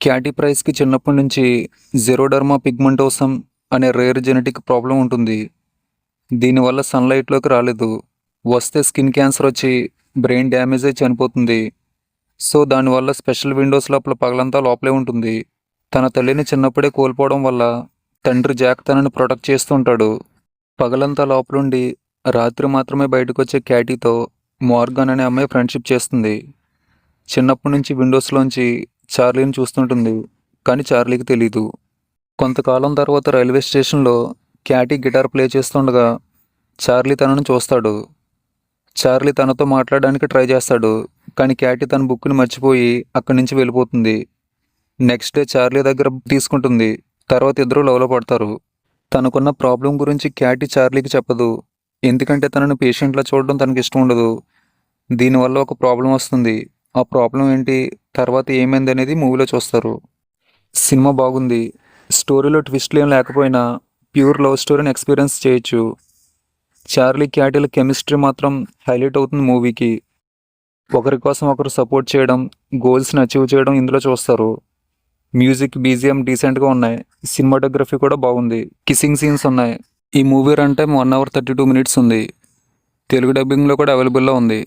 క్యాటీ ప్రైస్కి చిన్నప్పటి నుంచి జెరోడర్మా పిగ్మెంటోసం అనే రేర్ జెనెటిక్ ప్రాబ్లం ఉంటుంది. దీనివల్ల సన్లైట్లోకి రాలేదు. వస్తే స్కిన్ క్యాన్సర్ వచ్చి బ్రెయిన్ డ్యామేజ్ అయి చనిపోతుంది. సో దానివల్ల స్పెషల్ విండోస్ లోపల పగలంతా లోపలే ఉంటుంది. తన తల్లిని చిన్నప్పుడే కోల్పోవడం వల్ల తండ్రి జాక్ తనని ప్రొటెక్ట్ చేస్తూ ఉంటాడు. పగలంతా లోపలుండి రాత్రి మాత్రమే బయటకు వచ్చే క్యాటీతో మార్గన్ అనే అమ్మాయి ఫ్రెండ్షిప్ చేస్తుంది. చిన్నప్పటి నుంచి విండోస్లోంచి చార్లీని చూస్తుంటుంది, కానీ చార్లీకి తెలీదు. కొంతకాలం తర్వాత రైల్వే స్టేషన్లో క్యాటీ గిటార్ ప్లే చేస్తుండగా చార్లీ తనను చూస్తాడు. చార్లీ తనతో మాట్లాడడానికి ట్రై చేస్తాడు, కానీ క్యాటీ తన బుక్ని మర్చిపోయి అక్కడి నుంచి వెళ్ళిపోతుంది. నెక్స్ట్ డే చార్లీ దగ్గర తీసుకుంటుంది. తర్వాత ఇద్దరు లవ్లో పడతారు. తనకున్న ప్రాబ్లం గురించి క్యాటీ చార్లీకి చెప్పదు, ఎందుకంటే తనను పేషెంట్లా చూడడం తనకి ఇష్టం ఉండదు. దీనివల్ల ఒక ప్రాబ్లం వస్తుంది. ఆ ప్రాబ్లం ఏంటి, తర్వాత ఏమైంది అనేది మూవీలో చూస్తారు. సినిమా బాగుంది. స్టోరీలో ట్విస్ట్లు ఏం లేకపోయినా ప్యూర్ లవ్ స్టోరీని ఎక్స్పీరియన్స్ చేయొచ్చు. చార్లీ క్యాటీల కెమిస్ట్రీ మాత్రం హైలైట్ అవుతుంది మూవీకి. ఒకరి కోసం ఒకరు సపోర్ట్ చేయడం, గోల్స్ని అచీవ్ చేయడం ఇందులో చూస్తారు. మ్యూజిక్, బీజిఎం డీసెంట్గా ఉన్నాయి. సినిమాటోగ్రఫీ కూడా బాగుంది. కిస్సింగ్ సీన్స్ ఉన్నాయి. ఈ movie run time 1 hour 32 minutes ఉంది. తెలుగు డబ్బింగ్లో కూడా అవైలబుల్లో ఉంది.